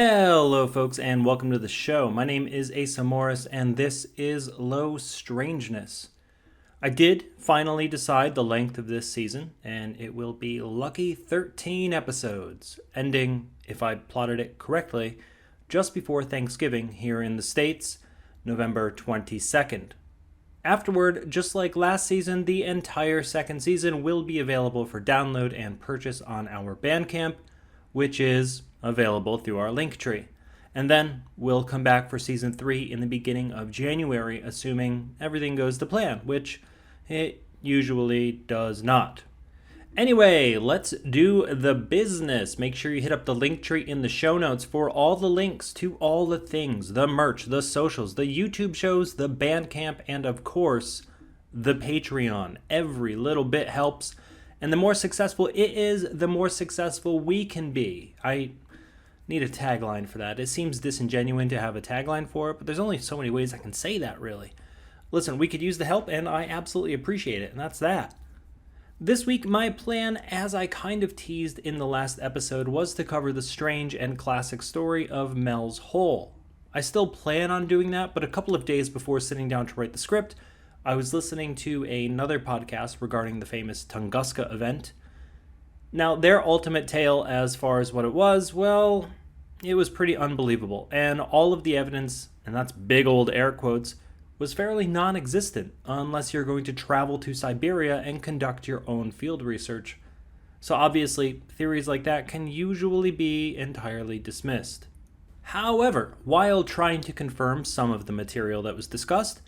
Hello folks and welcome to the show. My name is Asa Morris and this is Low Strangeness. I did finally decide the length of this season and it will be lucky 13 episodes, ending, if I plotted it correctly, just before Thanksgiving here in the States, November 22nd. Afterward, just like last season, the entire second season will be available for download and purchase on our Bandcamp, which is available through our link tree. And then we'll come back for season 3 in the beginning of January, assuming everything goes to plan, which it usually does not. Anyway, let's do the business. Make sure you hit up the link tree in the show notes for all the links to all the things, the merch, the socials, the YouTube shows, the Bandcamp, and of course, the Patreon. Every little bit helps. And the more successful it is, the more successful we can be. I need a tagline for that. It seems disingenuous to have a tagline for it, but there's only so many ways I can say that, really. Listen, we could use the help, and I absolutely appreciate it, and that's that. This week, my plan, as I kind of teased in the last episode, was to cover the strange and classic story of Mel's Hole. I still plan on doing that, but a couple of days before sitting down to write the script, I was listening to another podcast regarding the famous Tunguska event. Now, their ultimate tale as far as what it was, well, it was pretty unbelievable. And all of the evidence, and that's big old air quotes, was fairly non-existent unless you're going to travel to Siberia and conduct your own field research. So obviously, theories like that can usually be entirely dismissed. However, while trying to confirm some of the material that was discussed,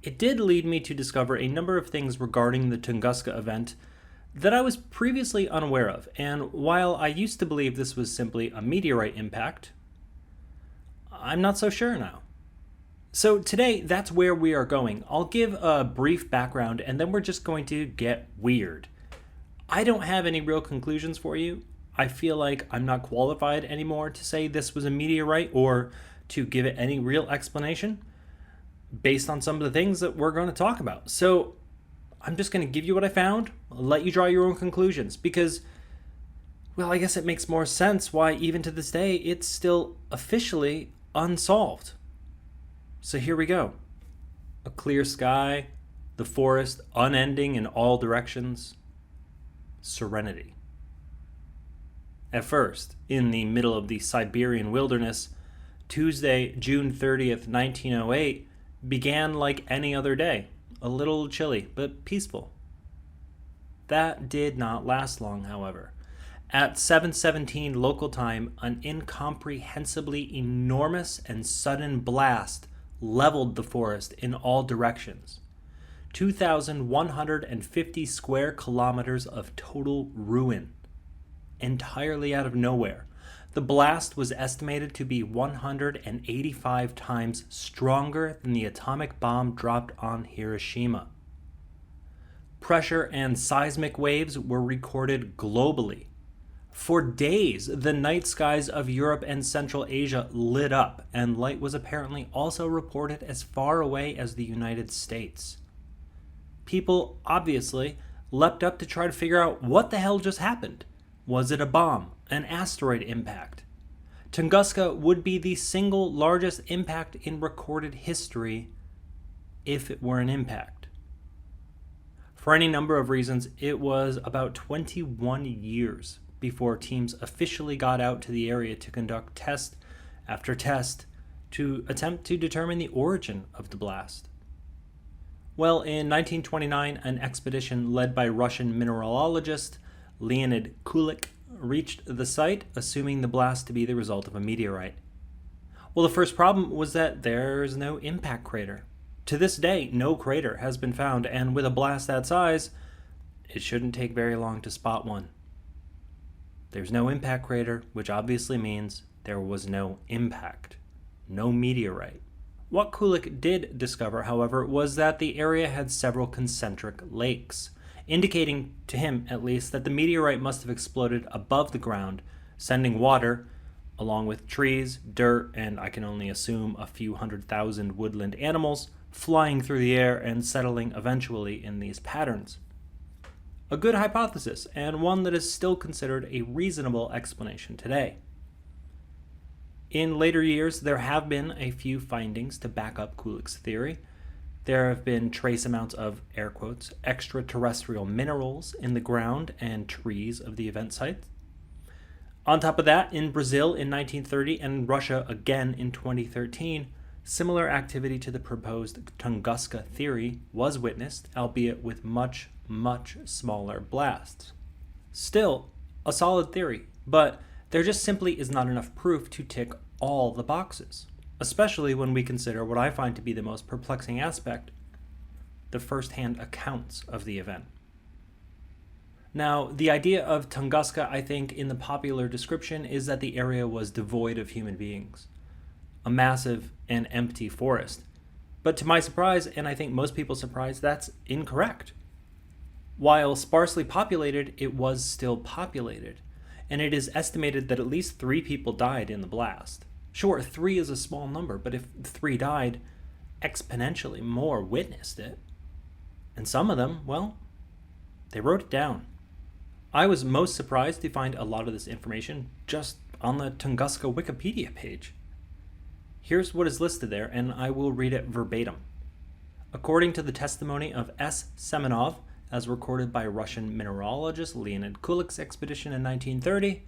it did lead me to discover a number of things regarding the Tunguska event that I was previously unaware of, and while I used to believe this was simply a meteorite impact, I'm not so sure now. So today, that's where we are going. I'll give a brief background, and then we're just going to get weird. I don't have any real conclusions for you. I feel like I'm not qualified anymore to say this was a meteorite or to give it any real explanation based on some of the things that we're going to talk about. So I'm just going to give you what I found, let you draw your own conclusions, because, well, I guess it makes more sense why even to this day it's still officially unsolved. So here we go. A clear sky, the forest unending in all directions, serenity. At first, in the middle of the Siberian wilderness, Tuesday, June 30th, 1908, began like any other day, a little chilly but peaceful. That did not last long, however. At 7:17 local time, an incomprehensibly enormous and sudden blast leveled the forest in all directions. 2,150 square kilometers of total ruin, entirely out of nowhere. The blast was estimated to be 185 times stronger than the atomic bomb dropped on Hiroshima. Pressure and seismic waves were recorded globally. For days, the night skies of Europe and Central Asia lit up, and light was apparently also reported as far away as the United States. People, obviously, leapt up to try to figure out what the hell just happened. Was it a bomb? An asteroid impact? Tunguska would be the single largest impact in recorded history if it were an impact. For any number of reasons, it was about 21 years before teams officially got out to the area to conduct test after test to attempt to determine the origin of the blast. Well, in 1929, an expedition led by Russian mineralogist Leonid Kulik reached the site, assuming the blast to be the result of a meteorite. Well, the first problem was that there's no impact crater. To this day, no crater has been found, and with a blast that size, it shouldn't take very long to spot one. There's no impact crater, which obviously means there was no impact, no meteorite. What Kulik did discover, however, was that the area had several concentric lakes, indicating, to him at least, that the meteorite must have exploded above the ground, sending water, along with trees, dirt, and I can only assume a few 100,000 woodland animals, flying through the air and settling eventually in these patterns. A good hypothesis, and one that is still considered a reasonable explanation today. In later years, there have been a few findings to back up Kulik's theory. There have been trace amounts of, air quotes, extraterrestrial minerals in the ground and trees of the event site. On top of that, in Brazil in 1930 and Russia again in 2013, similar activity to the proposed Tunguska theory was witnessed, albeit with much, much smaller blasts. Still, a solid theory, but there just simply is not enough proof to tick all the boxes, especially when we consider what I find to be the most perplexing aspect, the first-hand accounts of the event. Now, the idea of Tunguska, I think, in the popular description is that the area was devoid of human beings, a massive and empty forest. But to my surprise, and I think most people's surprise, that's incorrect. While sparsely populated, it was still populated, and it is estimated that at least 3 people died in the blast. Sure, 3 is a small number, but if 3 died, exponentially more witnessed it. And some of them, well, they wrote it down. I was most surprised to find a lot of this information just on the Tunguska Wikipedia page. Here's what is listed there, and I will read it verbatim. According to the testimony of S. Semenov, as recorded by Russian mineralogist Leonid Kulik's expedition in 1930,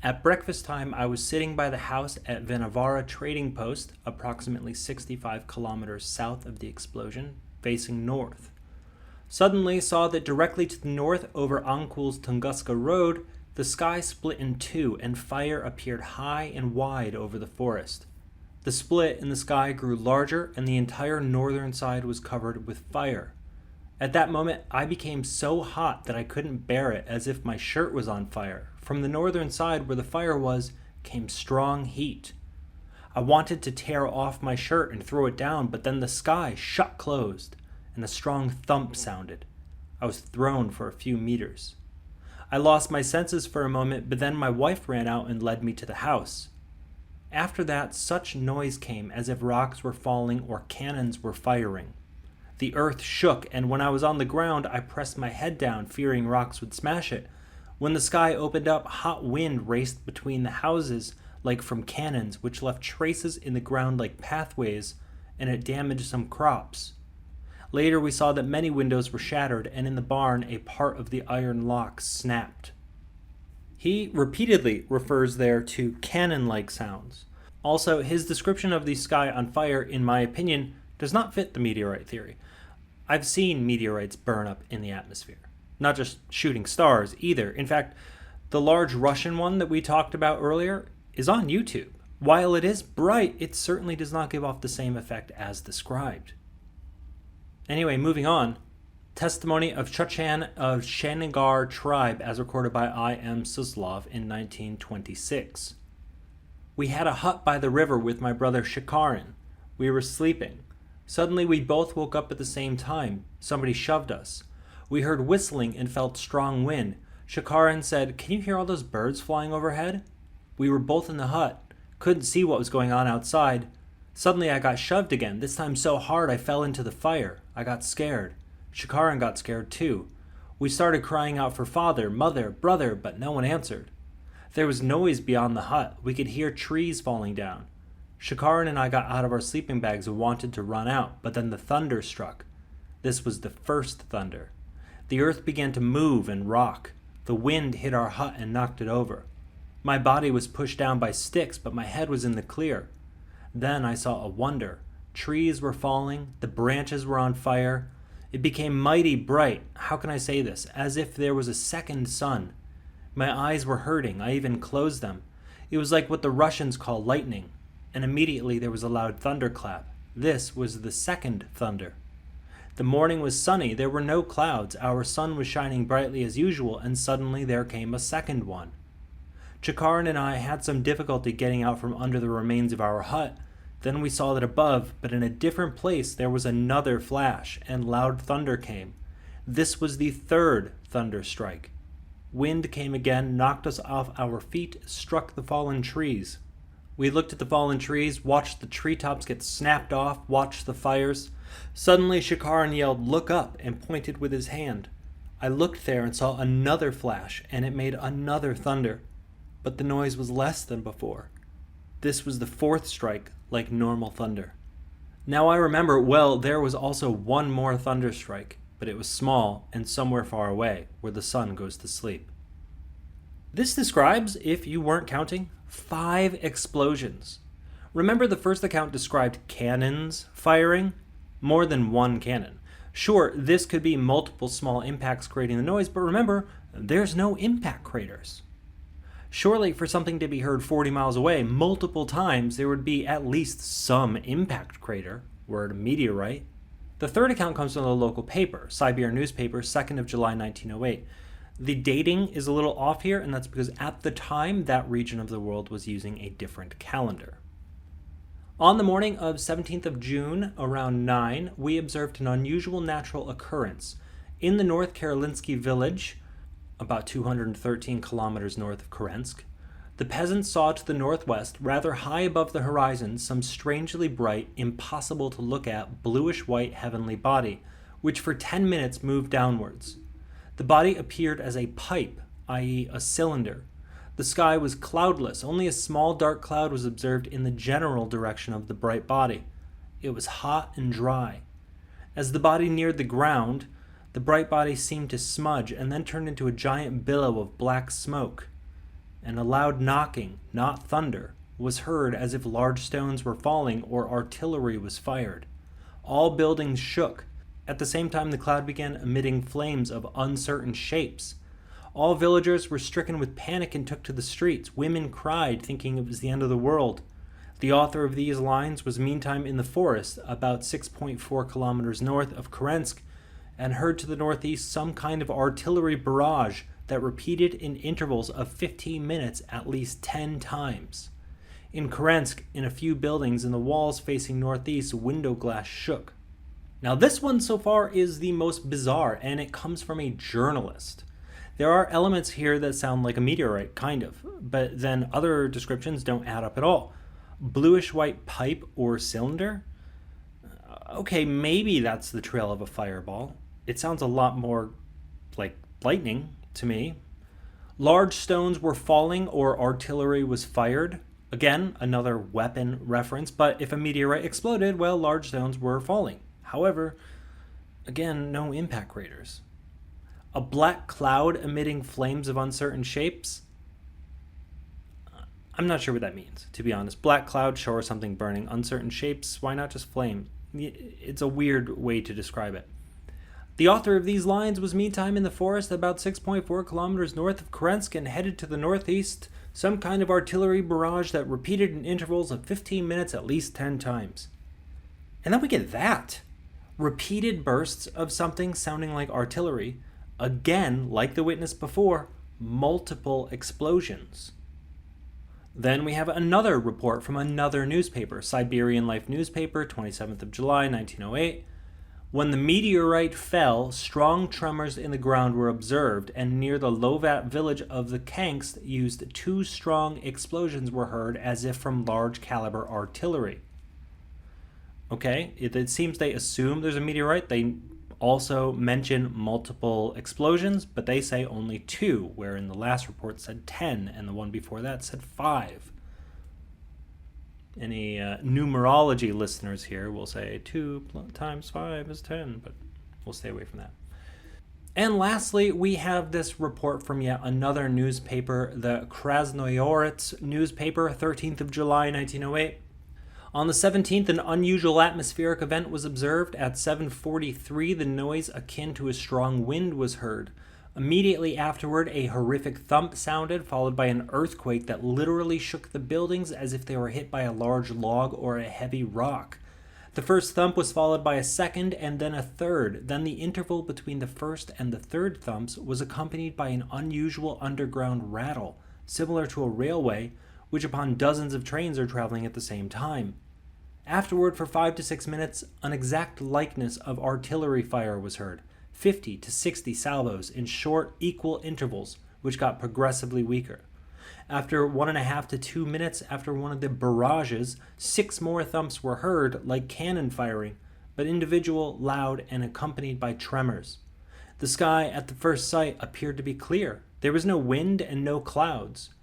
at breakfast time I was sitting by the house at Venevara trading post, approximately 65 kilometers south of the explosion, facing north. Suddenly saw that directly to the north over Ankul's Tunguska Road, the sky split in 2 and fire appeared high and wide over the forest. The split in the sky grew larger and the entire northern side was covered with fire. At that moment, I became so hot that I couldn't bear it, as if my shirt was on fire. From the northern side where the fire was came strong heat. I wanted to tear off my shirt and throw it down, but then the sky shut closed and a strong thump sounded. I was thrown for a few meters. I lost my senses for a moment, but then my wife ran out and led me to the house. After that, such noise came as if rocks were falling or cannons were firing. The earth shook, and when I was on the ground, I pressed my head down, fearing rocks would smash it. When the sky opened up, hot wind raced between the houses like from cannons, which left traces in the ground like pathways, and it damaged some crops. Later we saw that many windows were shattered, and in the barn a part of the iron lock snapped. He repeatedly refers there to cannon-like sounds. Also, his description of the sky on fire, in my opinion, does not fit the meteorite theory. I've seen meteorites burn up in the atmosphere. Not just shooting stars, either. In fact, the large Russian one that we talked about earlier is on YouTube. While it is bright, it certainly does not give off the same effect as described. Anyway, moving on. Testimony of Chochan of Shanagar tribe as recorded by I.M. Suslov in 1926. We had a hut by the river with my brother Shikarin. We were sleeping. Suddenly we both woke up at the same time. Somebody shoved us. We heard whistling and felt strong wind. Shikarin said, "Can you hear all those birds flying overhead?" We were both in the hut. Couldn't see what was going on outside. Suddenly I got shoved again, this time so hard I fell into the fire. I got scared. Shikarin got scared too. We started crying out for father, mother, brother, but no one answered. There was noise beyond the hut. We could hear trees falling down. Shikarin and I got out of our sleeping bags and wanted to run out, but then the thunder struck. This was the first thunder. The earth began to move and rock. The wind hit our hut and knocked it over. My body was pushed down by sticks, but my head was in the clear. Then I saw a wonder. Trees were falling, the branches were on fire. It became mighty bright, how can I say this, as if there was a second sun. My eyes were hurting, I even closed them. It was like what the Russians call lightning, and immediately there was a loud thunderclap. This was the second thunder. The morning was sunny, there were no clouds, our sun was shining brightly as usual, and suddenly there came a second one. Chikarin and I had some difficulty getting out from under the remains of our hut. Then we saw that above, but in a different place, there was another flash, and loud thunder came. This was the third thunder strike. Wind came again, knocked us off our feet, struck the fallen trees. We looked at the fallen trees, watched the treetops get snapped off, watched the fires. Suddenly Shikarin yelled, "Look up," and pointed with his hand. I looked there and saw another flash, and it made another thunder. But the noise was less than before. This was the fourth strike, like normal thunder. Now I remember, well, there was also one more thunder strike, but it was small and somewhere far away, where the sun goes to sleep. This describes, if you weren't counting, 5 explosions. Remember the first account described cannons firing? More than one cannon. Sure, this could be multiple small impacts creating the noise, but remember, there's no impact craters. Surely for something to be heard 40 miles away multiple times, there would be at least some impact crater, word meteorite. The third account comes from the local paper, Siberian newspaper, 2nd of July 1908. The dating is a little off here, and that's because at the time, that region of the world was using a different calendar. On the morning of 17th of June, around 9, we observed an unusual natural occurrence. In the North Karolinsky village, about 213 kilometers north of Kurensk, the peasants saw to the northwest, rather high above the horizon, some strangely bright, impossible to look at, bluish-white heavenly body, which for 10 minutes moved downwards. The body appeared as a pipe, i.e. a cylinder. The sky was cloudless, only a small dark cloud was observed in the general direction of the bright body. It was hot and dry. As the body neared the ground, the bright body seemed to smudge and then turned into a giant billow of black smoke. And a loud knocking, not thunder, was heard as if large stones were falling or artillery was fired. All buildings shook. At the same time, the cloud began emitting flames of uncertain shapes. All villagers were stricken with panic and took to the streets. Women cried, thinking it was the end of the world. The author of these lines was meantime in the forest, about 6.4 kilometers north of Kurensk, and heard to the northeast some kind of artillery barrage that repeated in intervals of 15 minutes at least 10 times. In Kurensk, in a few buildings in the walls facing northeast, window glass shook. Now this one so far is the most bizarre, and it comes from a journalist. There are elements here that sound like a meteorite, kind of, but then other descriptions don't add up at all. Bluish-white pipe or cylinder? Okay, maybe that's the trail of a fireball. It sounds a lot more like lightning to me. Large stones were falling or artillery was fired. Again, another weapon reference, but if a meteorite exploded, well, large stones were falling. However, again, no impact craters. A black cloud emitting flames of uncertain shapes? I'm not sure what that means, to be honest. Black cloud, sure, something burning. Uncertain shapes, why not just flame? It's a weird way to describe it. The author of these lines was meantime in the forest about 6.4 kilometers north of Kurensk and headed to the northeast, some kind of artillery barrage that repeated in intervals of 15 minutes at least 10 times. And then we get that. Repeated bursts of something sounding like artillery. Again, like the witness before, multiple explosions. Then we have another report from another newspaper, Siberian Life newspaper, 27th of July, 1908. When the meteorite fell, strong tremors in the ground were observed, and near the Lovat village of the Kanks used 2 strong explosions were heard as if from large caliber artillery. Okay, it seems they assume there's a meteorite. They also mention multiple explosions, but they say only 2, where in the last report said 10, and the one before that said 5. Any numerology listeners here will say 2 times 5 is 10, but we'll stay away from that. And lastly, we have this report from yet another newspaper, the Krasnoyarets newspaper, 13th of July, 1908. On the 17th, an unusual atmospheric event was observed. At 7:43, the noise akin to a strong wind was heard. Immediately afterward, a horrific thump sounded, followed by an earthquake that literally shook the buildings as if they were hit by a large log or a heavy rock. The first thump was followed by a second and then a third. Then the interval between the first and the third thumps was accompanied by an unusual underground rattle, similar to a railway, which upon dozens of trains are traveling at the same time. Afterward, for 5 to 6 minutes, an exact likeness of artillery fire was heard, 50 to 60 salvos in short, equal intervals, which got progressively weaker. After 1.5 to 2 minutes after one of the barrages, 6 more thumps were heard, like cannon firing, but individual, loud, and accompanied by tremors. The sky, at the first sight, appeared to be clear. There was no wind and no clouds.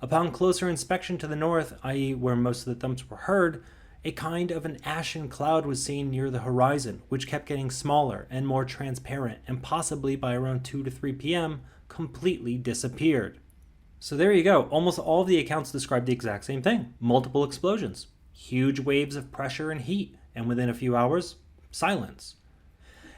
Upon closer inspection to the north, i.e., where most of the thumps were heard, a kind of an ashen cloud was seen near the horizon, which kept getting smaller and more transparent, and possibly by around 2 to 3 p.m., completely disappeared. So there you go. Almost all of the accounts describe the exact same thing. Multiple explosions, huge waves of pressure and heat, and within a few hours, silence.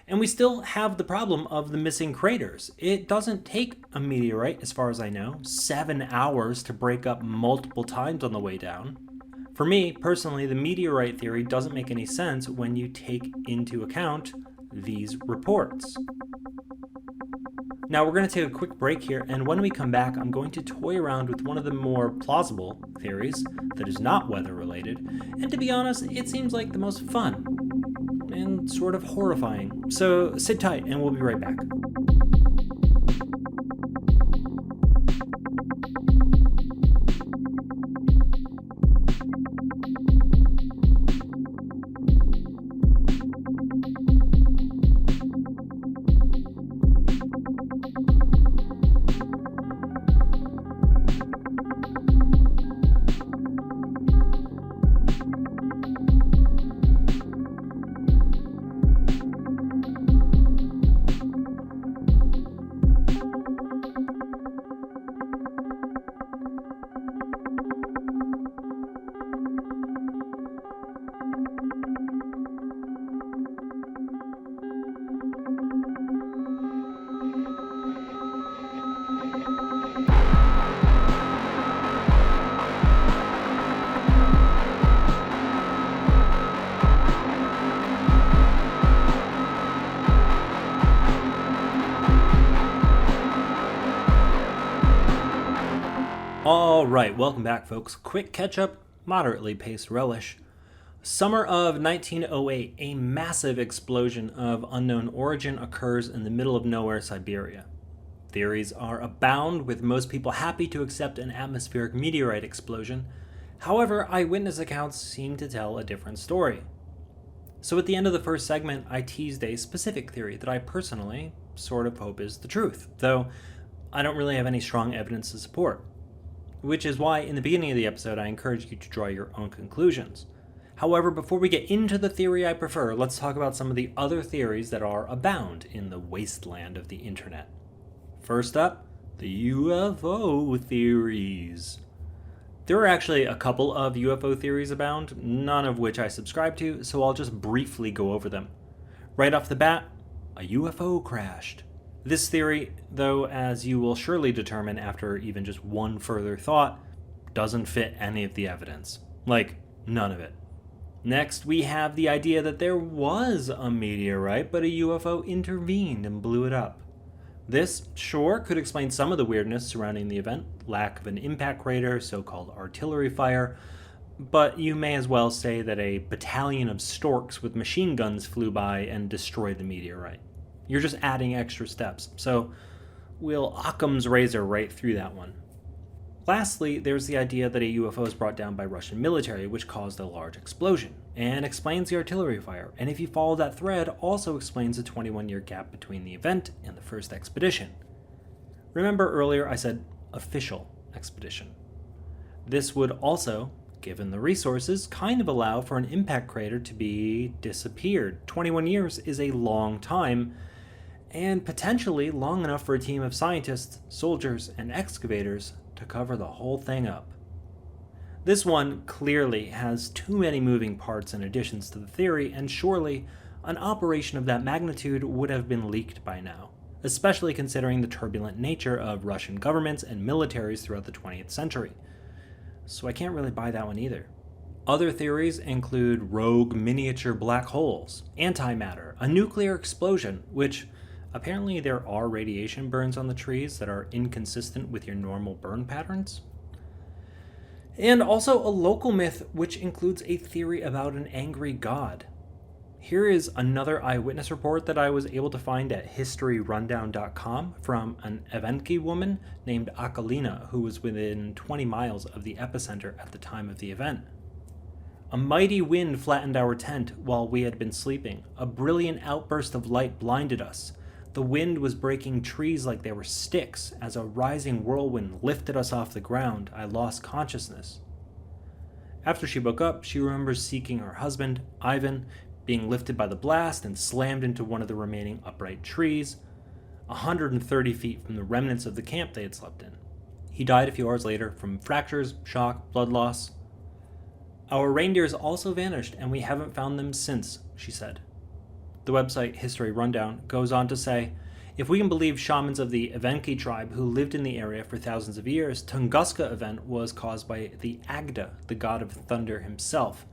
And we still have the problem of the missing craters. It doesn't take a meteorite, as far as I know, 7 hours to break up multiple times on the way down. For me, personally, the meteorite theory doesn't make any sense when you take into account these reports. Now we're going to take a quick break here, and when we come back, I'm going to toy around with one of the more plausible theories that is not weather related, and to be honest, it seems like the most fun and sort of horrifying. So sit tight and we'll be right back. All right, welcome back, folks. Quick catch-up, moderately paced relish. Summer of 1908, a massive explosion of unknown origin occurs in the middle of nowhere, Siberia. Theories are abound, with most people happy to accept an atmospheric meteorite explosion. However, eyewitness accounts seem to tell a different story. So at the end of the first segment, I teased a specific theory that I personally sort of hope is the truth, though I don't really have any strong evidence to support. Which is why in the beginning of the episode I encourage you to draw your own conclusions. However, before we get into the theory I prefer, let's talk about some of the other theories that are abound in the wasteland of the internet. First up, the UFO theories. There are actually a couple of UFO theories abound, none of which I subscribe to, so I'll just briefly go over them. Right off the bat, a UFO crashed. This theory, though, as you will surely determine after even just one further thought, doesn't fit any of the evidence. Like, none of it. Next, we have the idea that there was a meteorite, but a UFO intervened and blew it up. This, sure, could explain some of the weirdness surrounding the event, lack of an impact crater, so-called artillery fire, but you may as well say that a battalion of storks with machine guns flew by and destroyed the meteorite. You're just adding extra steps, so we'll Occam's razor right through that one. Lastly, there's the idea that a UFO is brought down by Russian military, which caused a large explosion, and explains the artillery fire, and if you follow that thread, also explains the 21-year gap between the event and the first expedition. Remember earlier I said official expedition. This would also, given the resources, kind of allow for an impact crater to be disappeared. 21 years is a long time, and potentially long enough for a team of scientists, soldiers, and excavators to cover the whole thing up. This one clearly has too many moving parts and additions to the theory, and surely an operation of that magnitude would have been leaked by now, especially considering the turbulent nature of Russian governments and militaries throughout the 20th century. So I can't really buy that one either. Other theories include rogue miniature black holes, antimatter, a nuclear explosion, which apparently there are radiation burns on the trees that are inconsistent with your normal burn patterns. And also a local myth which includes a theory about an angry god. Here is another eyewitness report that I was able to find at historyrundown.com from an Evenki woman named Akalina, who was within 20 miles of the epicenter at the time of the event. A mighty wind flattened our tent while we had been sleeping. A brilliant outburst of light blinded us. The wind was breaking trees like they were sticks. As a rising whirlwind lifted us off the ground, I lost consciousness. After she woke up, she remembers seeking her husband, Ivan, being lifted by the blast and slammed into one of the remaining upright trees, 130 feet from the remnants of the camp they had slept in. He died a few hours later from fractures, shock, blood loss. Our reindeers also vanished, and we haven't found them since, she said. The website History Rundown goes on to say, if we can believe shamans of the Evenki tribe who lived in the area for thousands of years, Tunguska event was caused by the Agda, the god of thunder himself.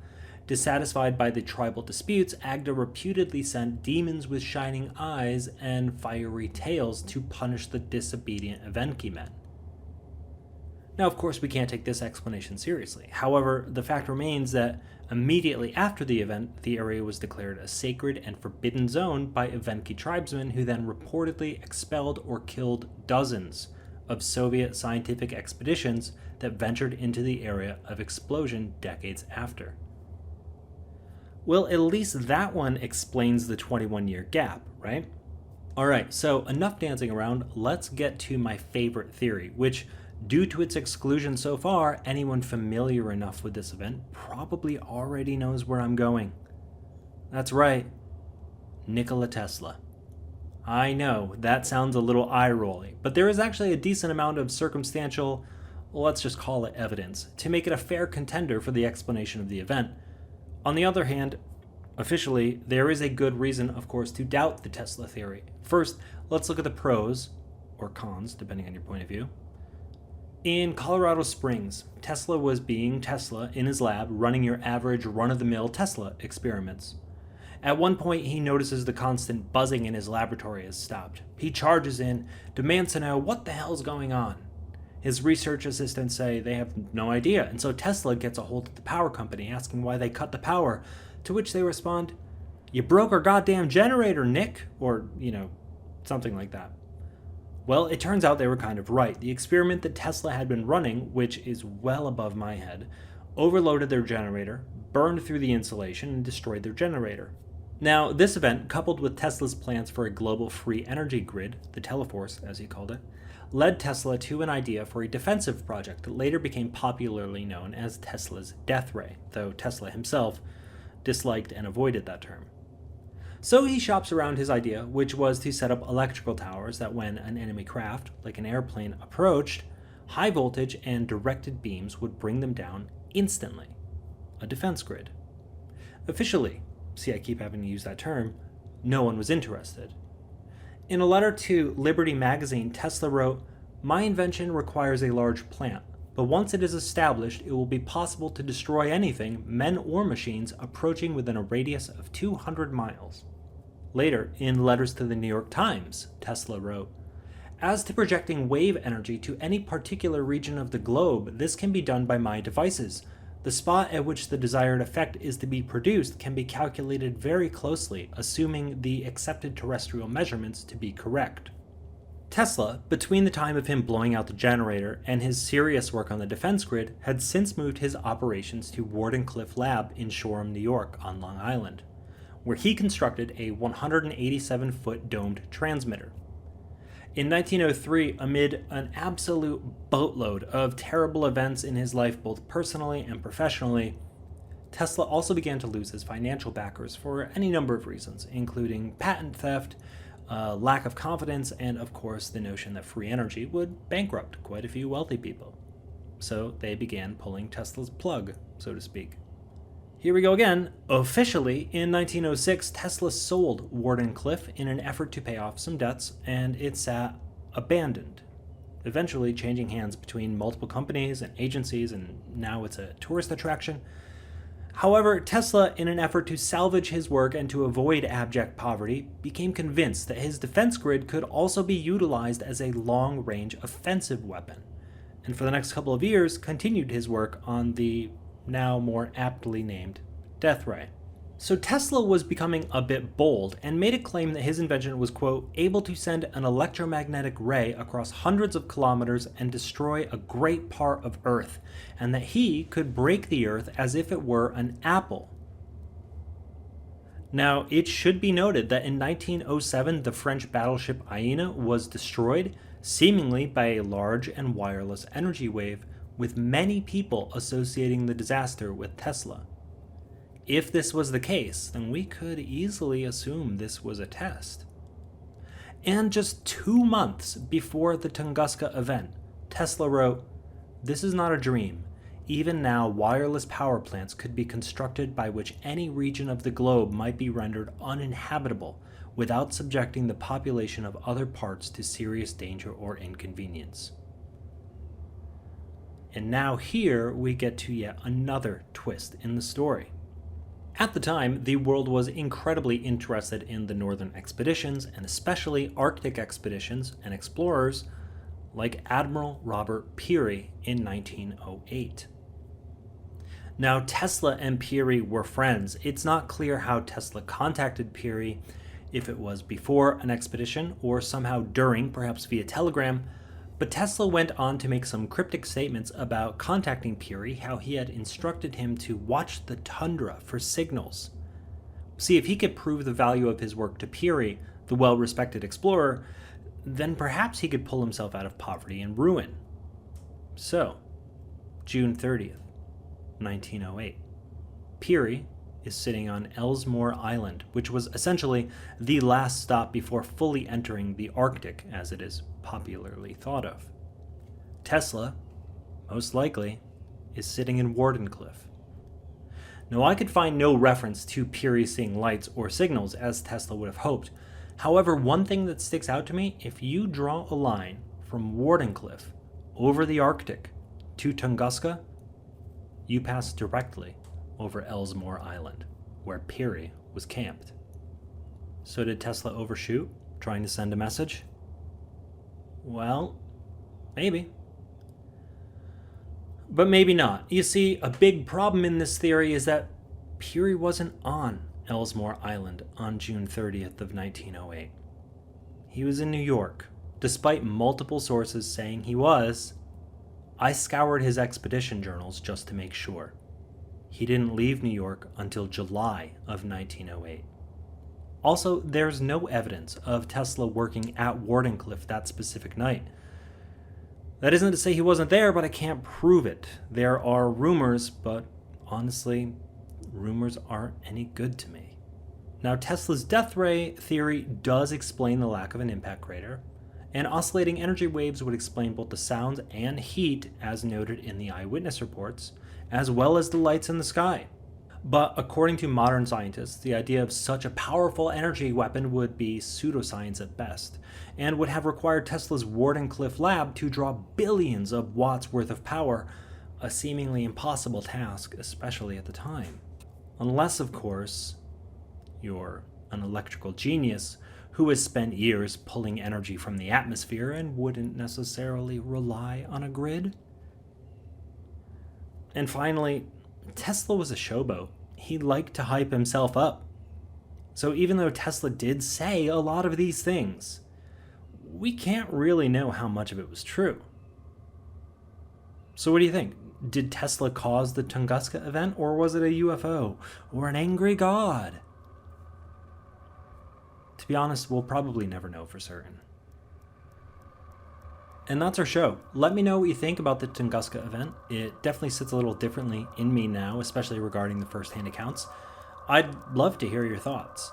Dissatisfied by the tribal disputes, Agda reputedly sent demons with shining eyes and fiery tails to punish the disobedient Evenki men. Now, of course, we can't take this explanation seriously. However, the fact remains that immediately after the event, the area was declared a sacred and forbidden zone by Evenki tribesmen who then reportedly expelled or killed dozens of Soviet scientific expeditions that ventured into the area of explosion decades after. Well, at least that one explains the 21-year gap, right? Alright, so enough dancing around, let's get to my favorite theory, which, due to its exclusion so far, anyone familiar enough with this event probably already knows where I'm going. That's right, Nikola Tesla. I know, that sounds a little eye-rolly, but there is actually a decent amount of circumstantial, let's just call it evidence, to make it a fair contender for the explanation of the event. On the other hand, officially, there is a good reason, of course, to doubt the Tesla theory. First, let's look at the pros, or cons, depending on your point of view. In Colorado Springs, Tesla was being Tesla in his lab, running your average run-of-the-mill Tesla experiments. At one point, he notices the constant buzzing in his laboratory has stopped. He charges in, demands to know what the hell's going on. His research assistants say they have no idea, and so Tesla gets a hold of the power company asking why they cut the power, to which they respond, "You broke our goddamn generator, Nick," or, something like that. Well, it turns out they were kind of right. The experiment that Tesla had been running, which is well above my head, overloaded their generator, burned through the insulation, and destroyed their generator. Now, this event, coupled with Tesla's plans for a global free energy grid, the Teleforce, as he called it, led Tesla to an idea for a defensive project that later became popularly known as Tesla's death ray, though Tesla himself disliked and avoided that term. So he shops around his idea, which was to set up electrical towers that when an enemy craft, like an airplane, approached, high voltage and directed beams would bring them down instantly. A defense grid. Officially, see, I keep having to use that term, no one was interested. In a letter to Liberty magazine, Tesla wrote, "My invention requires a large plant, but once it is established, it will be possible to destroy anything, men or machines, approaching within a radius of 200 miles. Later, in letters to the New York Times, Tesla wrote, "As to projecting wave energy to any particular region of the globe, this can be done by my devices. The spot at which the desired effect is to be produced can be calculated very closely, assuming the accepted terrestrial measurements to be correct." Tesla, between the time of him blowing out the generator and his serious work on the defense grid, had since moved his operations to Wardenclyffe Lab in Shoreham, New York, on Long Island, where he constructed a 187-foot domed transmitter. In 1903, amid an absolute boatload of terrible events in his life both personally and professionally, Tesla also began to lose his financial backers for any number of reasons, including patent theft, lack of confidence, and of course the notion that free energy would bankrupt quite a few wealthy people. So they began pulling Tesla's plug, so to speak. Here we go again. Officially, in 1906, Tesla sold Wardenclyffe in an effort to pay off some debts, and it sat abandoned, eventually changing hands between multiple companies and agencies, and now it's a tourist attraction. However, Tesla, in an effort to salvage his work and to avoid abject poverty, became convinced that his defense grid could also be utilized as a long-range offensive weapon, and for the next couple of years continued his work on the now more aptly named death ray. So Tesla was becoming a bit bold and made a claim that his invention was, quote, able to send an electromagnetic ray across hundreds of kilometers and destroy a great part of Earth, and that he could break the Earth as if it were an apple. Now, it should be noted that in 1907, the French battleship Aina was destroyed, seemingly by a large and wireless energy wave, with many people associating the disaster with Tesla. If this was the case, then we could easily assume this was a test. And just 2 months before the Tunguska event, Tesla wrote, "This is not a dream. Even now, wireless power plants could be constructed by which any region of the globe might be rendered uninhabitable without subjecting the population of other parts to serious danger or inconvenience." And now here we get to yet another twist in the story. At the time, the world was incredibly interested in the northern expeditions, and especially Arctic expeditions and explorers like Admiral Robert Peary in 1908. Now, Tesla and Peary were friends. It's not clear how Tesla contacted Peary, if it was before an expedition or somehow during, perhaps via telegram, but Tesla went on to make some cryptic statements about contacting Peary, how he had instructed him to watch the tundra for signals. See, if he could prove the value of his work to Peary, the well-respected explorer, then perhaps he could pull himself out of poverty and ruin. So, June 30th. 1908. Peary is sitting on Ellesmere Island, which was essentially the last stop before fully entering the Arctic, as it is popularly thought of. Tesla, most likely, is sitting in Wardenclyffe. Now, I could find no reference to Peary seeing lights or signals, as Tesla would have hoped. However, one thing that sticks out to me, if you draw a line from Wardenclyffe over the Arctic to Tunguska, you pass directly over Ellesmere Island, where Peary was camped. So did Tesla overshoot, trying to send a message? Well, maybe. But maybe not. You see, a big problem in this theory is that Peary wasn't on Ellesmere Island on June 30th of 1908. He was in New York, despite multiple sources saying he was. I scoured his expedition journals just to make sure. He didn't leave New York until July of 1908. Also, there's no evidence of Tesla working at Wardenclyffe that specific night. That isn't to say he wasn't there, but I can't prove it. There are rumors, but honestly, rumors aren't any good to me. Now, Tesla's death ray theory does explain the lack of an impact crater, and oscillating energy waves would explain both the sounds and heat as noted in the eyewitness reports, as well as the lights in the sky. But according to modern scientists, the idea of such a powerful energy weapon would be pseudoscience at best, and would have required Tesla's Wardenclyffe lab to draw billions of watts worth of power, a seemingly impossible task, especially at the time. Unless, of course, you're an electrical genius who has spent years pulling energy from the atmosphere and wouldn't necessarily rely on a grid. And finally, Tesla was a showboat. He liked to hype himself up. So even though Tesla did say a lot of these things, we can't really know how much of it was true. So what do you think? Did Tesla cause the Tunguska event, or was it a UFO, or an angry god? To be honest, we'll probably never know for certain. And that's our show. Let me know what you think about the Tunguska event. It definitely sits a little differently in me now, especially regarding the first-hand accounts. I'd love to hear your thoughts.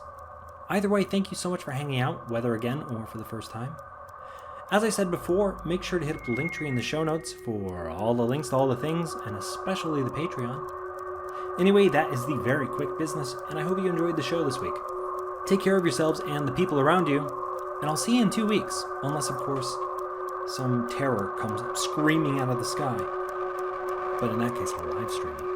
Either way, thank you so much for hanging out, whether again or for the first time. As I said before, make sure to hit up the link tree in the show notes for all the links to all the things, and especially the Patreon. Anyway, that is the very quick business, and I hope you enjoyed the show this week. Take care of yourselves and the people around you, and I'll see you in 2 weeks, unless, of course, some terror comes screaming out of the sky. But in that case, I'll live stream it.